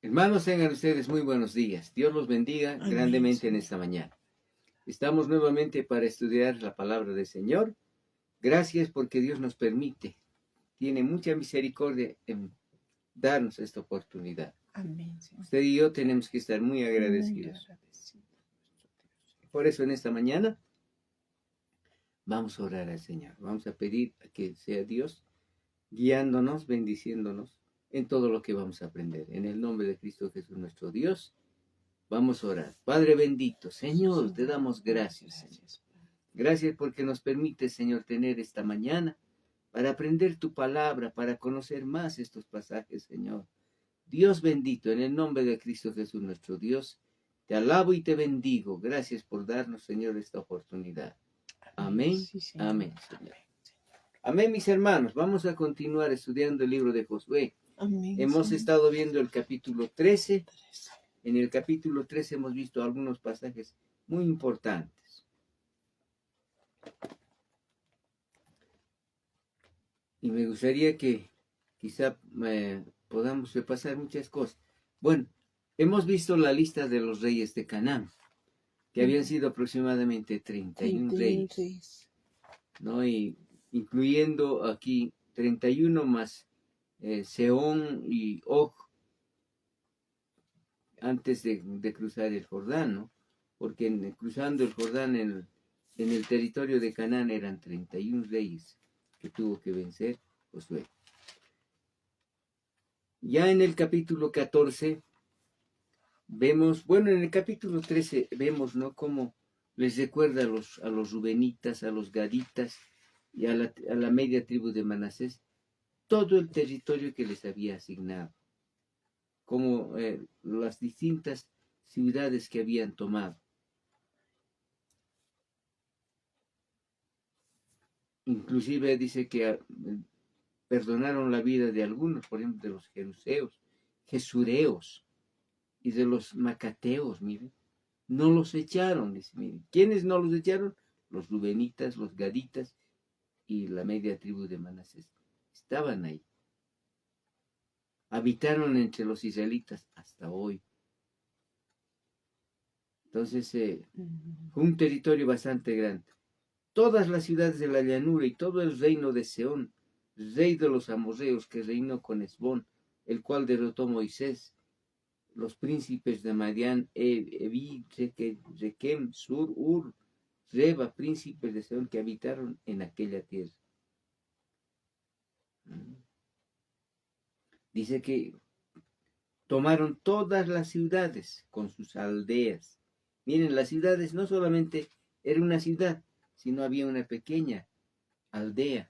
Hermanos, tengan ustedes muy buenos días. Dios los bendiga Amén, grandemente en Señor. esta mañana. Estamos nuevamente para estudiar la palabra del Señor. Gracias porque Dios nos permite, tiene mucha misericordia en darnos esta oportunidad. Amén, Señor. Usted y yo tenemos que estar muy Muy agradecidos. agradecido. Por eso en esta mañana vamos a orar al Señor. Vamos a pedir a que sea Dios guiándonos, bendiciéndonos en todo lo que vamos a aprender. En el nombre de Cristo Jesús nuestro Dios. Vamos a orar. Padre bendito, Señor, te damos gracias, Señor. Gracias porque nos permite, Señor, tener esta mañana para aprender tu palabra, para conocer más estos pasajes, Señor. Dios bendito, en el nombre de Cristo Jesús nuestro Dios, te alabo y te bendigo. Gracias por darnos, Señor, esta oportunidad. Amén. Sí, Señor. Amén, Señor. Amén, mis hermanos. Vamos a continuar estudiando el libro de Josué. Amén, Hemos Señor. estado viendo el capítulo 13. En el capítulo 13 hemos visto algunos pasajes muy importantes. Y me gustaría que quizá podamos repasar muchas cosas. Bueno, hemos visto la lista de los reyes de Canaán, que habían sido aproximadamente 31 reyes, ¿no? Y incluyendo aquí 31 más Sehón y Og, antes de cruzar el Jordán, ¿no? Porque cruzando el Jordán en el territorio de Canaán eran 31 reyes que tuvo que vencer Josué. Ya en el capítulo 14 vemos, bueno, en el capítulo 13 vemos, ¿no?, cómo les recuerda a los rubenitas, a los gaditas y a la media tribu de Manasés todo el territorio que les había asignado, como las distintas ciudades que habían tomado. Inclusive dice que perdonaron la vida de algunos, por ejemplo, de los jesureos y de los macateos, miren. No los echaron, dice, miren. ¿Quiénes no los echaron? Los rubenitas, los gaditas y la media tribu de Manasés. Estaban ahí. Habitaron entre los israelitas hasta hoy. Entonces, fue un territorio bastante grande. Todas las ciudades de la llanura y todo el reino de Seón, rey de los amorreos, que reinó con Esbón, el cual derrotó a Moisés, los príncipes de Madián, Evi, Requem, Sur, Ur, Reba, príncipes de Seón, que habitaron en aquella tierra. Dice que tomaron todas las ciudades con sus aldeas. Miren, las ciudades no solamente era una ciudad, sino había una pequeña aldea.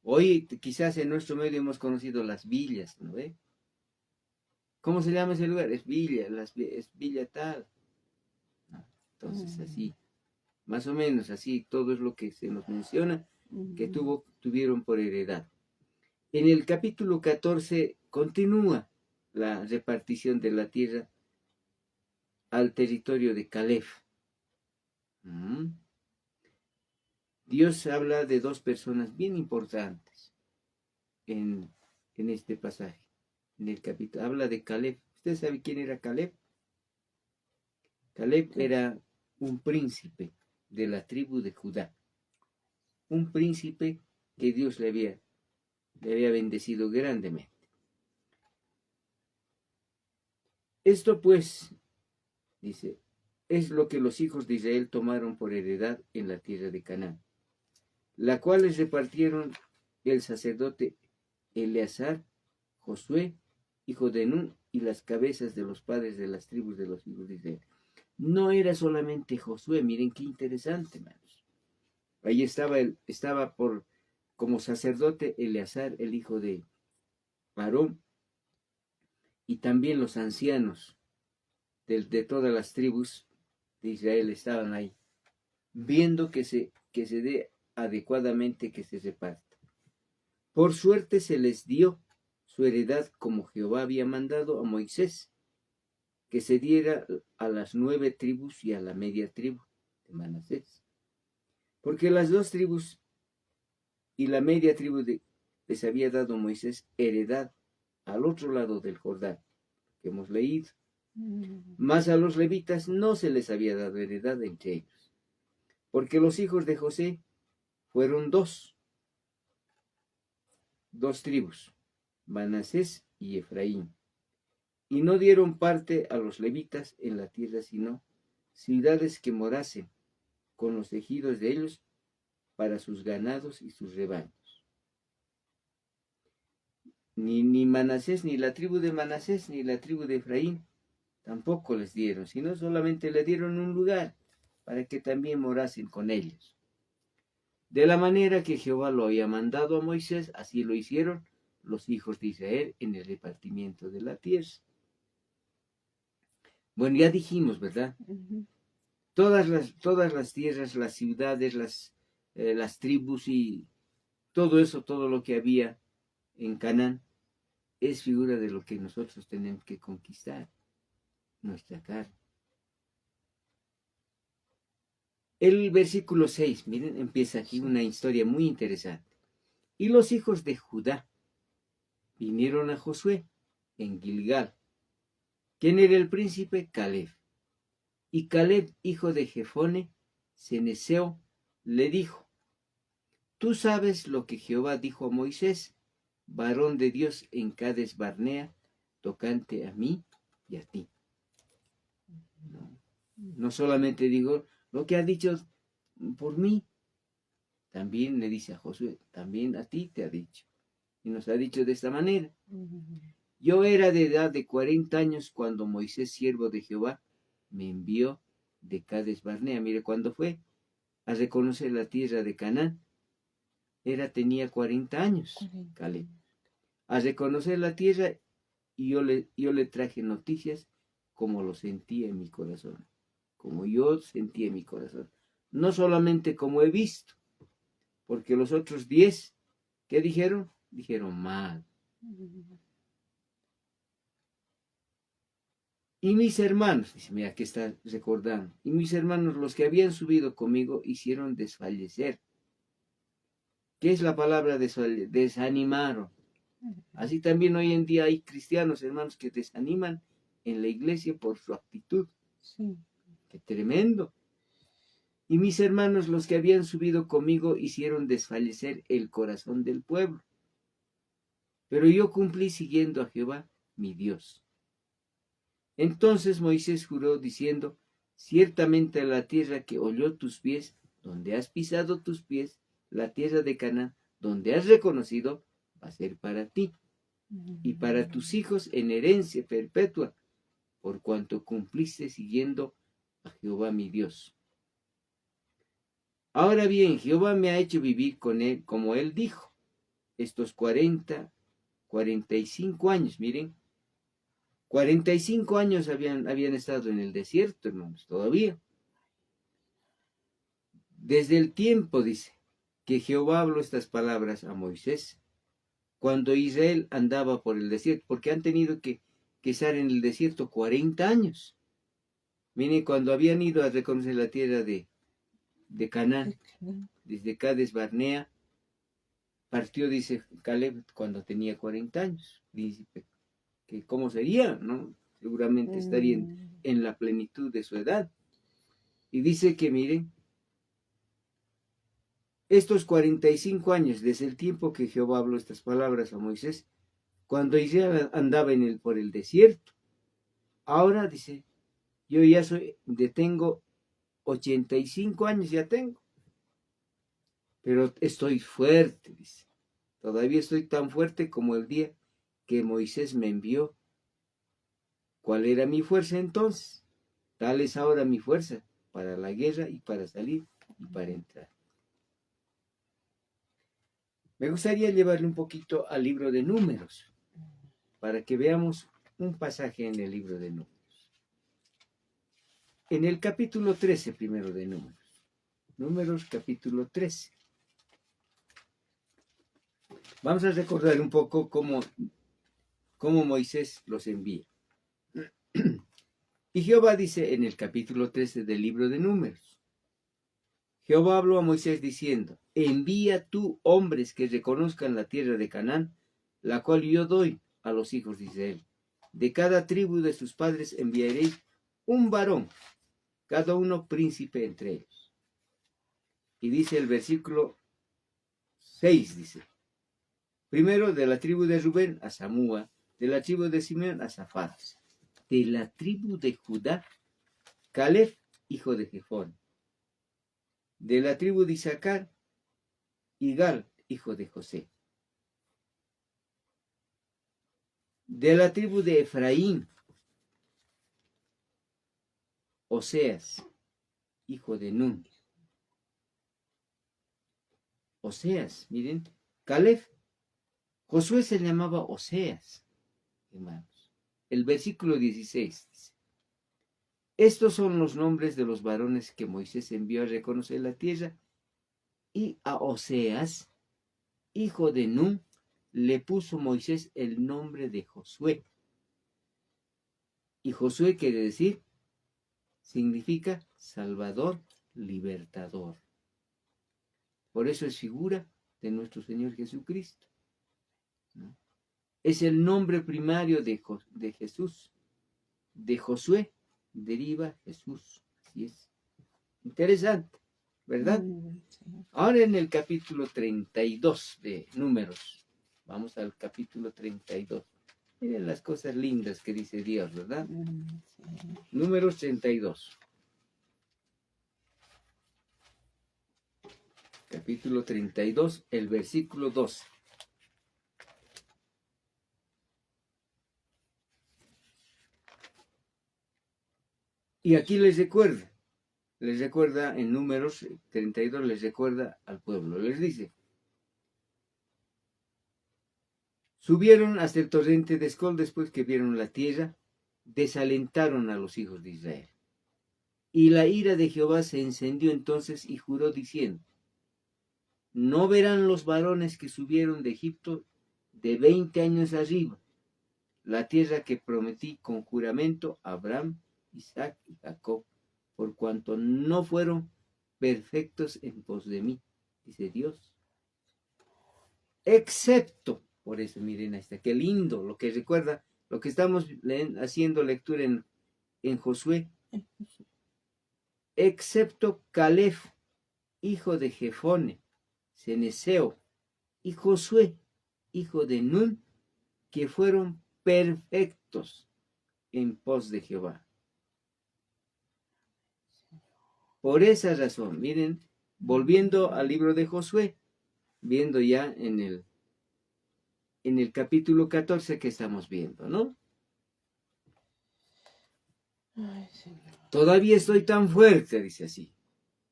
Hoy quizás en nuestro medio hemos conocido las villas, ¿no ve? ¿Cómo se llama ese lugar? Es villa, es villa tal. Entonces así, más o menos así, todo es lo que se nos menciona que tuvieron por heredad. En el capítulo 14 continúa la repartición de la tierra al territorio de Caleb. Dios habla de dos personas bien importantes en este pasaje. En el capítulo habla de Caleb. ¿Usted sabe quién era Caleb? Caleb era un príncipe de la tribu de Judá. Un príncipe que Dios le había bendecido grandemente. Esto pues, dice, es lo que los hijos de Israel tomaron por heredad en la tierra de Canaán, la cual les repartieron el sacerdote Eleazar, Josué, hijo de Nun, y las cabezas de los padres de las tribus de los hijos de Israel. No era solamente Josué, miren qué interesante, hermanos. Ahí estaba como sacerdote Eleazar, el hijo de Aarón, y también los ancianos de todas las tribus de Israel estaban ahí, viendo que se dé adecuadamente, que se reparta. Por suerte se les dio su heredad como Jehová había mandado a Moisés, que se diera a las 9 tribus y a la media tribu de Manasés. Porque las 2 tribus y la media tribu les había dado Moisés heredad al otro lado del Jordán, que hemos leído. Mas a los levitas no se les había dado heredad entre ellos, porque los hijos de José fueron dos tribus, Manasés y Efraín, y no dieron parte a los levitas en la tierra, sino ciudades que morasen con los ejidos de ellos para sus ganados y sus rebaños. Ni Manasés, ni la tribu de Manasés, ni la tribu de Efraín tampoco les dieron, sino solamente le dieron un lugar para que también morasen con ellos. De la manera que Jehová lo había mandado a Moisés, así lo hicieron los hijos de Israel en el repartimiento de la tierra. Bueno, ya dijimos, ¿verdad? Todas las tierras, las ciudades, las tribus y todo eso, todo lo que había en Canaán, es figura de lo que nosotros tenemos que conquistar, nuestra carne. El versículo 6, miren, empieza aquí una historia muy interesante. Y los hijos de Judá vinieron a Josué en Gilgal. ¿Quién era el príncipe? Caleb. Y Caleb, hijo de Jefone, ceneseo, le dijo: Tú sabes lo que Jehová dijo a Moisés, varón de Dios en Cades Barnea, tocante a mí y a ti. No solamente digo lo que ha dicho por mí, también le dice a Josué, también a ti te ha dicho. Y nos ha dicho de esta manera. Yo era de edad de 40 años cuando Moisés, siervo de Jehová, me envió de Cades Barnea. Mire, cuando fue a reconocer la tierra de Canaán, tenía 40 años, Caleb. A reconocer la tierra, y yo le traje noticias como lo sentía en mi corazón, como yo sentía en mi corazón. No solamente como he visto, porque los otros 10, ¿qué dijeron? Dijeron mal. Y mis hermanos, dice, mira, aquí está recordando, y mis hermanos, los que habían subido conmigo, hicieron desfallecer. ¿Qué es la palabra desanimaron? Así también hoy en día hay cristianos, hermanos, que desaniman en la iglesia por su actitud. Sí. ¡Qué tremendo! Y mis hermanos, los que habían subido conmigo, hicieron desfallecer el corazón del pueblo. Pero yo cumplí siguiendo a Jehová, mi Dios. Entonces Moisés juró diciendo: Ciertamente la tierra que olió tus pies, donde has pisado tus pies, la tierra de Canaán, donde has reconocido, va a ser para ti y para tus hijos en herencia perpetua, por cuanto cumpliste siguiendo a Jehová mi Dios. Ahora bien, Jehová me ha hecho vivir con él, como él dijo, estos 45 años, miren, 45 años habían estado en el desierto, hermanos, todavía. Desde el tiempo, dice, que Jehová habló estas palabras a Moisés, cuando Israel andaba por el desierto, porque han tenido que estar en el desierto 40 años. Miren, cuando habían ido a reconocer la tierra de Canaán, desde Cades Barnea, partió, dice Caleb, cuando tenía 40 años, príncipe. Que ¿cómo sería? ¿No? Seguramente estaría en la plenitud de su edad. Y dice que, miren, estos 45 años, desde el tiempo que Jehová habló estas palabras a Moisés, cuando Israel andaba por el desierto, ahora dice, yo ya tengo 85 años, ya tengo, pero estoy fuerte, dice. Todavía estoy tan fuerte como el día que Moisés me envió. ¿Cuál era mi fuerza entonces? Tal es ahora mi fuerza para la guerra y para salir y para entrar. Me gustaría llevarle un poquito al libro de Números, para que veamos un pasaje en el libro de Números. En el capítulo 13, primero de Números. Números capítulo 13. Vamos a recordar un poco cómo Moisés los envía. Y Jehová dice en el capítulo 13 del libro de Números: Jehová habló a Moisés diciendo: Envía tú hombres que reconozcan la tierra de Canaán, la cual yo doy a los hijos de Israel. De cada tribu de sus padres enviaréis un varón, cada uno príncipe entre ellos. Y dice el versículo 6, dice, primero de la tribu de Rubén a Samúa, de la tribu de Simeón a Safat, de la tribu de Judá, Caleb, hijo de Jefón, de la tribu de Isaacar, Igal, hijo de José, de la tribu de Efraín, Oseas, hijo de Nun. Oseas, miren, Caleb, Josué se llamaba Oseas, hermanos. El versículo 16 dice, estos son los nombres de los varones que Moisés envió a reconocer la tierra, y a Oseas, hijo de Nun, le puso Moisés el nombre de Josué. Y Josué quiere decir, significa Salvador, libertador. Por eso es figura de nuestro Señor Jesucristo, ¿no? Es el nombre primario de Jesús. De Josué deriva Jesús. Así es. Interesante, ¿verdad? Ahora en el capítulo 32 de Números. Vamos al capítulo 32. Miren las cosas lindas que dice Dios, ¿verdad? Números 32. Capítulo 32, el versículo 12. Y aquí les recuerda en Números 32, les recuerda al pueblo, les dice, subieron hasta el torrente de Escol después que vieron la tierra, desalentaron a los hijos de Israel. Y la ira de Jehová se encendió entonces y juró diciendo, no verán los varones que subieron de Egipto de 20 años arriba, la tierra que prometí con juramento a Abraham, Isaac y Jacob, por cuanto no fueron perfectos en pos de mí, dice Dios. Excepto, por eso miren hasta qué lindo, lo que recuerda, lo que estamos haciendo lectura en Josué, excepto Caleb, hijo de Jefone, Ceneseo, y Josué, hijo de Nun, que fueron perfectos en pos de Jehová. Por esa razón, miren, volviendo al libro de Josué, viendo ya en el capítulo 14 que estamos viendo, ¿no? Ay, Señor. Todavía estoy tan fuerte, dice así.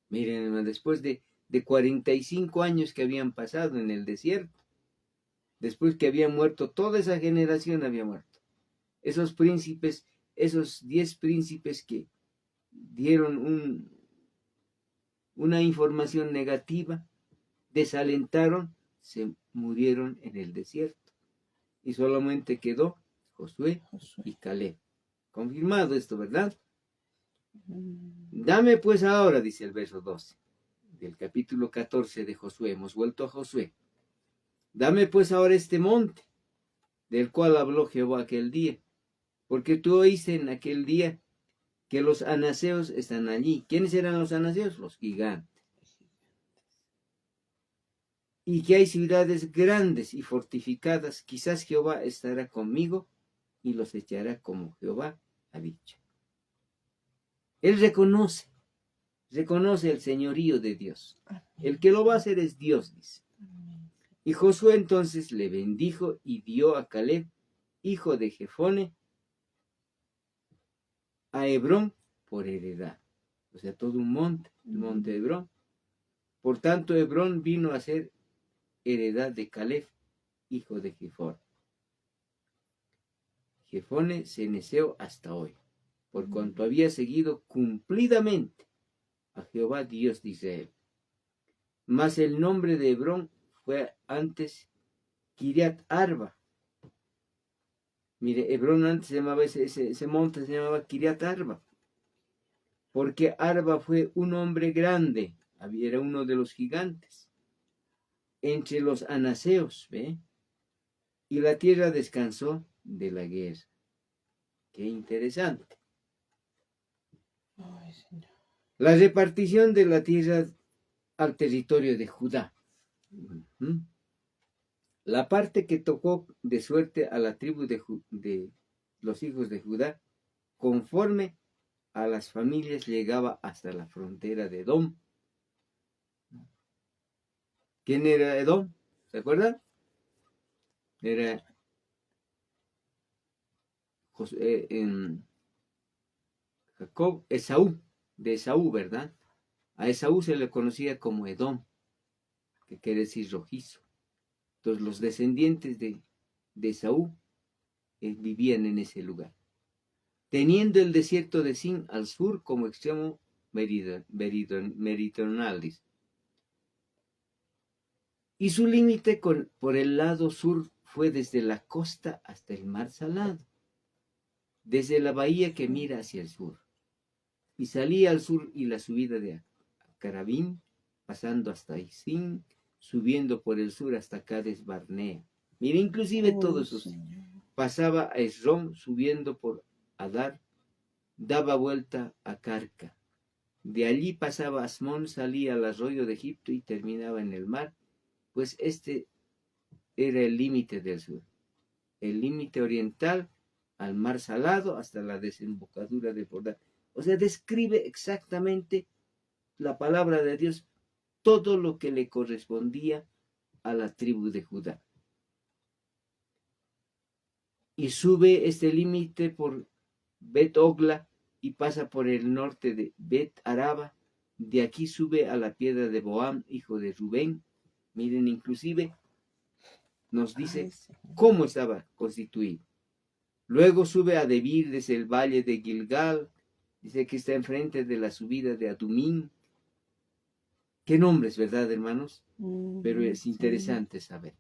Miren, hermano, después de 45 años que habían pasado en el desierto, después que había muerto, toda esa generación había muerto. Esos príncipes, esos 10 príncipes que dieron una información negativa, desalentaron, se murieron en el desierto. Y solamente quedó Josué y Caleb. Confirmado esto, ¿verdad? Dame pues ahora, dice el verso 12 del capítulo 14 de Josué. Hemos vuelto a Josué. Dame pues ahora este monte, del cual habló Jehová aquel día, porque tú oíste en aquel día que los anaseos están allí. ¿Quiénes eran los anaseos? Los gigantes. Y que hay ciudades grandes y fortificadas. Quizás Jehová estará conmigo y los echará como Jehová ha dicho. Él reconoce el señorío de Dios. El que lo va a hacer es Dios, dice. Y Josué entonces le bendijo y dio a Caleb, hijo de Jefone, a Hebrón por heredad. O sea, todo un monte, el monte de Hebrón. Por tanto, Hebrón vino a ser heredad de Caleb, hijo de Jefone. Jefone ceneseo hasta hoy, por cuanto había seguido cumplidamente a Jehová Dios de Israel. Mas el nombre de Hebrón fue antes Kiriat Arba. Mire, Hebrón antes se llamaba, ese monte se llamaba Kiriat Arba, porque Arba fue un hombre grande, era uno de los gigantes, entre los anaseos, ¿ve? Y la tierra descansó de la guerra. Qué interesante. Ay, Señor. La repartición de la tierra al territorio de Judá. Ujú. La parte que tocó de suerte a la tribu de los hijos de Judá, conforme a las familias, llegaba hasta la frontera de Edom. ¿Quién era Edom? ¿Se acuerdan? Era Jacob, Esaú, de Esaú, ¿verdad? A Esaú se le conocía como Edom, que quiere decir rojizo. Entonces los descendientes de Esaú vivían en ese lugar, teniendo el desierto de Sin al sur como extremo meridional. Y su límite por el lado sur fue desde la costa hasta el mar Salado, desde la bahía que mira hacia el sur. Y salía al sur y la subida de Carabín, pasando hasta Isin, subiendo por el sur hasta Cades Barnea. Mira, inclusive todo eso. Pasaba a Esrom, subiendo por Adar, daba vuelta a Carca. De allí pasaba Asmón, salía al arroyo de Egipto y terminaba en el mar, pues este era el límite del sur. El límite oriental al mar Salado hasta la desembocadura de Jordán. O sea, describe exactamente la palabra de Dios, todo lo que le correspondía a la tribu de Judá. Y sube este límite por Bet Ogla y pasa por el norte de Bet Araba. De aquí sube a la piedra de Boam, hijo de Rubén. Miren, inclusive nos dice cómo estaba constituido. Luego sube a Debir desde el valle de Gilgal. Dice que está enfrente de la subida de Adumín. Qué nombres, ¿verdad, hermanos? Pero es interesante saber.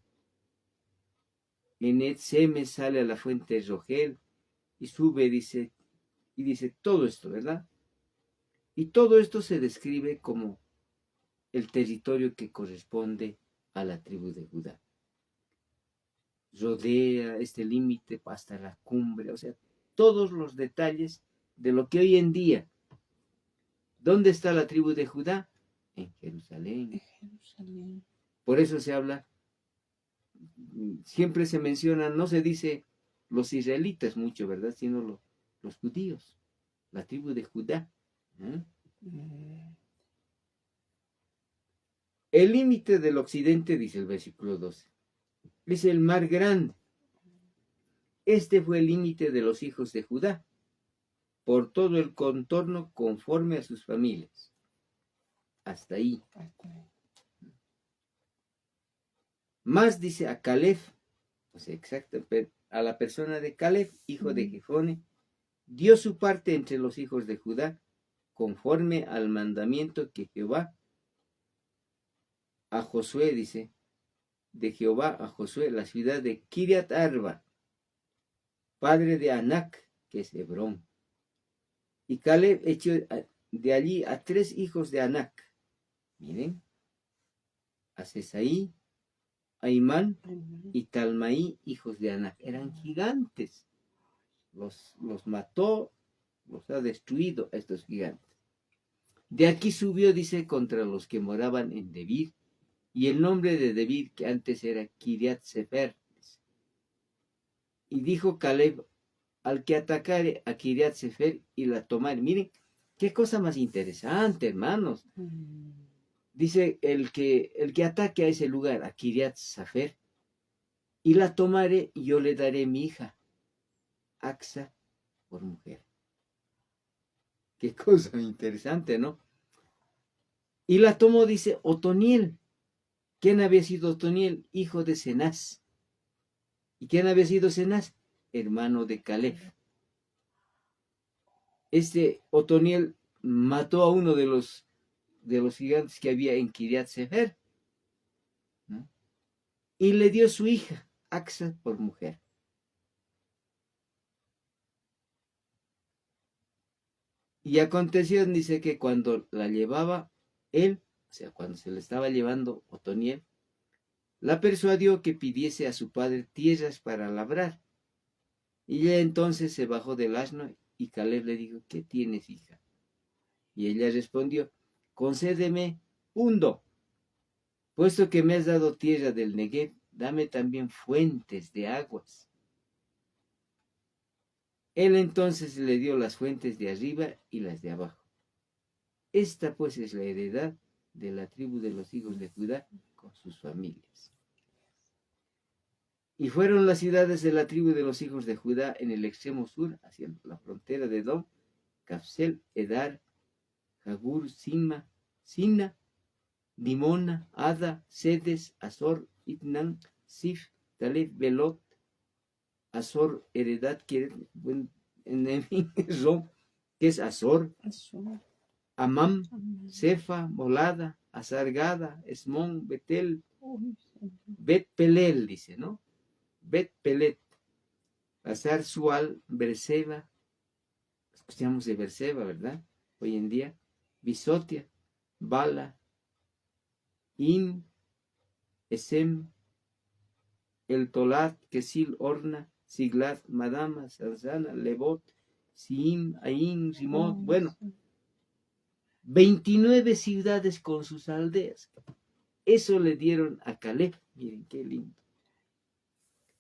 En Etzeme sale a la fuente de Rogel y sube, dice todo esto, ¿verdad? Y todo esto se describe como el territorio que corresponde a la tribu de Judá. Rodea este límite hasta la cumbre, o sea, todos los detalles de lo que hoy en día. ¿Dónde está la tribu de Judá? En Jerusalén. Por eso se habla, siempre se menciona, no se dice los israelitas mucho, ¿verdad? Sino los judíos, la tribu de Judá. El límite del occidente, dice el versículo 12, es el mar grande. Este fue el límite de los hijos de Judá, por todo el contorno conforme a sus familias. Hasta ahí. Más dice a Caleb, o sea, exacto, a la persona de Caleb, hijo de Jefone, dio su parte entre los hijos de Judá, conforme al mandamiento que Jehová a Josué, dice, de Jehová a Josué, la ciudad de Kiriat Arba, padre de Anac, que es Hebrón. Y Caleb echó de allí a 3 hijos de Anac. Miren, a Sesaí, a Imán y Talmaí, hijos de Anac. Eran gigantes. Los mató, los ha destruido a estos gigantes. De aquí subió, dice, contra los que moraban en Debir, y el nombre de Debir, que antes era Kiriat Sefer. Y dijo Caleb, al que atacare a Kiriat Sefer y la tomare. Miren, qué cosa más interesante, hermanos. Dice, el que ataque a ese lugar, a Kiriat Sefer, y la tomare, yo le daré mi hija, Axa, por mujer. Qué cosa interesante, ¿no? Y la tomó, dice, Otoniel. ¿Quién había sido Otoniel? Hijo de Cenaz. ¿Y quién había sido Cenaz? Hermano de Caleb. Este Otoniel mató a uno de los gigantes que había en Kiriat Sefer, ¿no? Y le dio su hija, Axa, por mujer. Y aconteció, dice, que cuando la llevaba él, o sea, cuando se le estaba llevando Otoniel, la persuadió que pidiese a su padre tierras para labrar. Y ella entonces se bajó del asno y Caleb le dijo, ¿qué tienes, hija? Y ella respondió, concédeme un do, puesto que me has dado tierra del Negev, dame también fuentes de aguas. Él entonces le dio las fuentes de arriba y las de abajo. Esta pues es la heredad de la tribu de los hijos de Judá con sus familias. Y fueron las ciudades de la tribu de los hijos de Judá en el extremo sur, hacia la frontera de Edom, Capsel, Edar, Jagur, Sina, Dimona, Ada, Sedes, Azor, Itnan, Sif, Taleb, Belot, Azor, Heredad, en fin, Rom, que es Azor, Amam, Cefa, Molada, Azargada, Esmón, Betel, Bet Pelel, dice, ¿no? Bet Pelet, Azar, Sual, Berseba, escuchamos de Berseba, ¿verdad? Hoy en día, Bisotia, Bala, In, Esem, El Tolat, Kesil, Orna, Siglat, Madama, Sarzana, Lebot, Siim, Ain, Rimot, bueno, 29 ciudades con sus aldeas. Eso le dieron a Caleb. Miren qué lindo.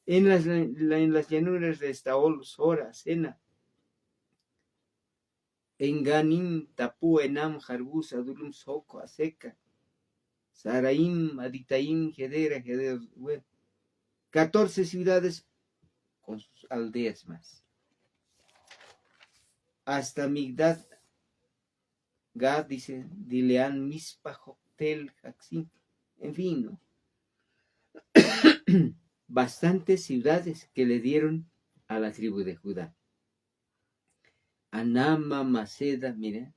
En las llanuras de Estaol, Sora, Sena, Enganim, Tapú, Enam, Jarbus, Adulum, Soco, Aseca, Saraim, Aditaim, Gedera, bueno, 14 ciudades con sus aldeas más. Hasta Migdad, Gad, dice, Dileán, Mispa, Joctel, Jaxim, en fin, ¿no? Bastantes ciudades que le dieron a la tribu de Judá. Anama, Maceda, mira,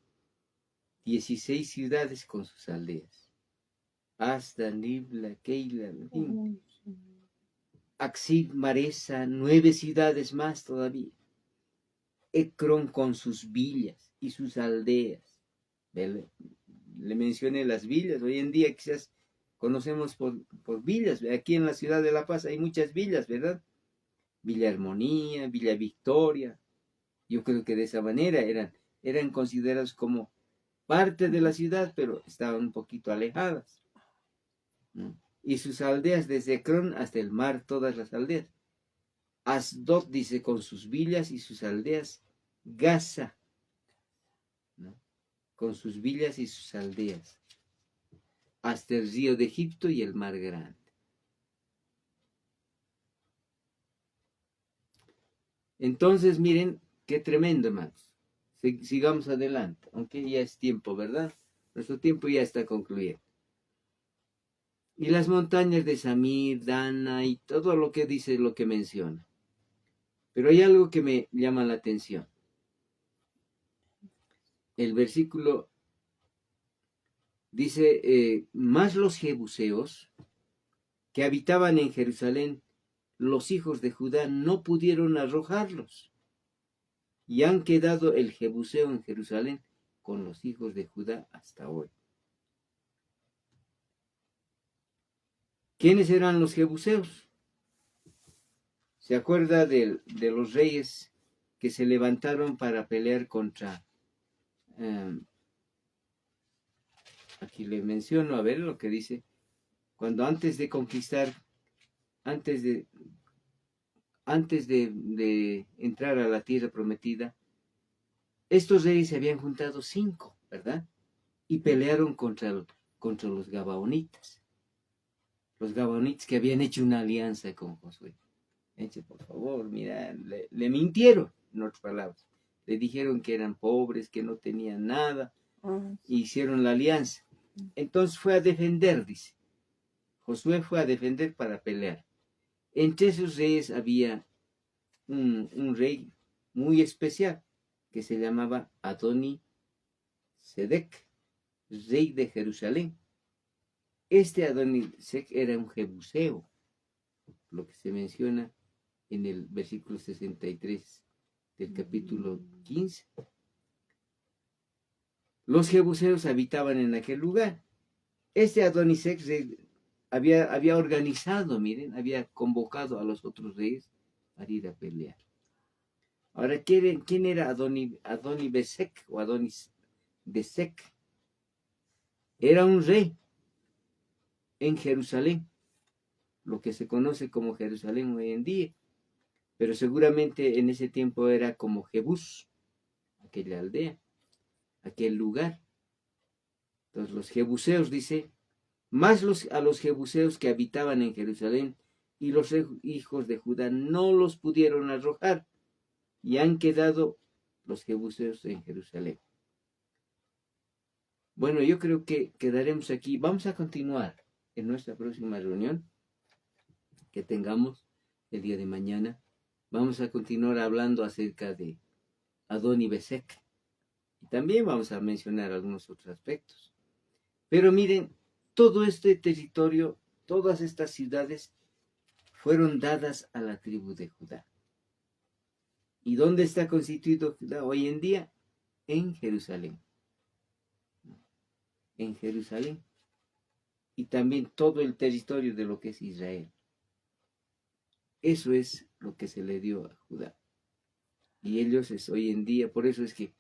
16 ciudades con sus aldeas. Hasta Nibla, Keila, en fin. Axib, Maresa, 9 ciudades más todavía. Ecrón con sus villas y sus aldeas. Le mencioné las villas. Hoy en día quizás conocemos por villas. Aquí en la ciudad de La Paz hay muchas villas, ¿verdad? Villa Armonía, Villa Victoria. Yo creo que de esa manera eran consideradas como parte de la ciudad, pero estaban un poquito alejadas, ¿no? Y sus aldeas desde Ecrón hasta el mar, todas las aldeas. Asdod, dice, con sus villas y sus aldeas. Gaza, ¿no? Con sus villas y sus aldeas. Hasta el río de Egipto y el mar grande. Entonces, miren, qué tremendo, hermanos. Sigamos adelante, aunque ya es tiempo, ¿verdad? Nuestro tiempo ya está concluyendo. Y las montañas de Samir, Dana y todo lo que dice, lo que menciona. Pero hay algo que me llama la atención. El versículo dice, más los jebuseos que habitaban en Jerusalén, los hijos de Judá no pudieron arrojarlos. Y han quedado el jebuseo en Jerusalén con los hijos de Judá hasta hoy. ¿Quiénes eran los jebuseos? ¿Se acuerda de los reyes que se levantaron para pelear contra... aquí le menciono, a ver lo que dice. Cuando antes de conquistar, antes de entrar a la tierra prometida, estos reyes se habían juntado 5, ¿verdad? Y pelearon contra los gabaonitas. Los gabaonitas que habían hecho una alianza con Josué. Por favor, mira, le mintieron, en otras palabras. Le dijeron que eran pobres, que no tenían nada, y hicieron la alianza. Entonces fue a defender, dice. Josué fue a defender para pelear. Entre esos reyes había un rey muy especial que se llamaba Adoni Sedec, rey de Jerusalén. Este Adoni Sedec era un jebuseo, lo que se menciona en el versículo 63 del capítulo 15. Los jebuseos habitaban en aquel lugar. Este Adonisec había organizado, miren, había convocado a los otros reyes para ir a pelear. Ahora, ¿quién era Adoni-Besek o Adonis-Besek? Era un rey en Jerusalén, lo que se conoce como Jerusalén hoy en día, pero seguramente en ese tiempo era como Jebús, aquella aldea, aquel lugar. Entonces los jebuseos, dice, más a los jebuseos que habitaban en Jerusalén, y los hijos de Judá no los pudieron arrojar, y han quedado los jebuseos en Jerusalén. Bueno, yo creo que quedaremos aquí. Vamos a continuar en nuestra próxima reunión que tengamos el día de mañana. Vamos a continuar hablando acerca de Adoni-Besek. Y también vamos a mencionar algunos otros aspectos. Pero miren, todo este territorio, todas estas ciudades fueron dadas a la tribu de Judá. ¿Y dónde está constituido Judá hoy en día? En Jerusalén. En Jerusalén. Y también todo el territorio de lo que es Israel. Eso es lo que se le dio a Judá. Y ellos es hoy en día, por eso es que,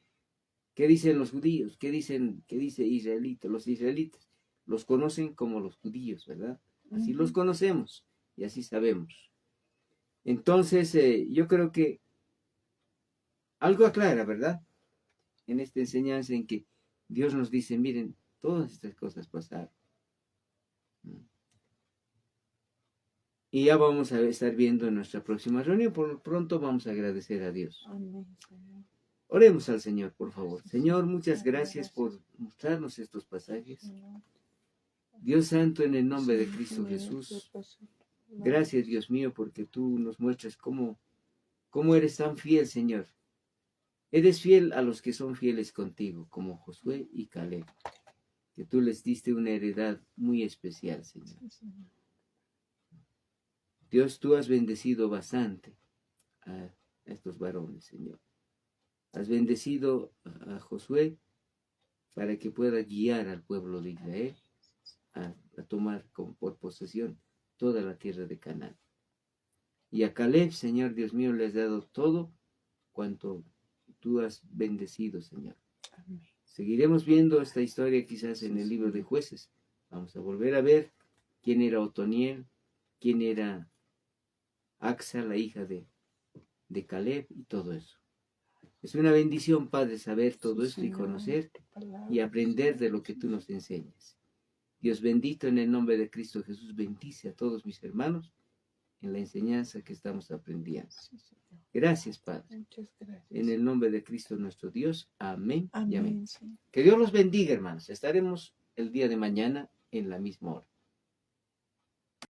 ¿qué dicen los judíos? ¿Qué dice israelitas? Los israelitas los conocen como los judíos, ¿verdad? Así los conocemos y así sabemos. Entonces, yo creo que algo aclara, ¿verdad? En esta enseñanza en que Dios nos dice, miren, todas estas cosas pasaron. Y ya vamos a estar viendo en nuestra próxima reunión. Por lo pronto vamos a agradecer a Dios. Amén, Señor. Oremos al Señor, por favor. Señor, muchas gracias por mostrarnos estos pasajes. Dios Santo, en el nombre de Cristo Jesús, gracias, Dios mío, porque tú nos muestras cómo eres tan fiel, Señor. Eres fiel a los que son fieles contigo, como Josué y Caleb, que tú les diste una heredad muy especial, Señor. Dios, tú has bendecido bastante a estos varones, Señor. Has bendecido a Josué para que pueda guiar al pueblo de Israel a tomar por posesión toda la tierra de Canaán. Y a Caleb, Señor Dios mío, le has dado todo cuanto tú has bendecido, Señor. Amén. Seguiremos viendo esta historia quizás en el libro de Jueces. Vamos a volver a ver quién era Otoniel, quién era Axa, la hija de Caleb, y todo eso. Es una bendición, Padre, saber todo esto y conocer y aprender de lo que tú nos enseñas. Dios bendito, en el nombre de Cristo Jesús, bendice a todos mis hermanos en la enseñanza que estamos aprendiendo. Gracias, Padre. Muchas gracias. En el nombre de Cristo nuestro Dios. Amén y amén. Amén, Señor. Que Dios los bendiga, hermanos. Estaremos el día de mañana en la misma hora.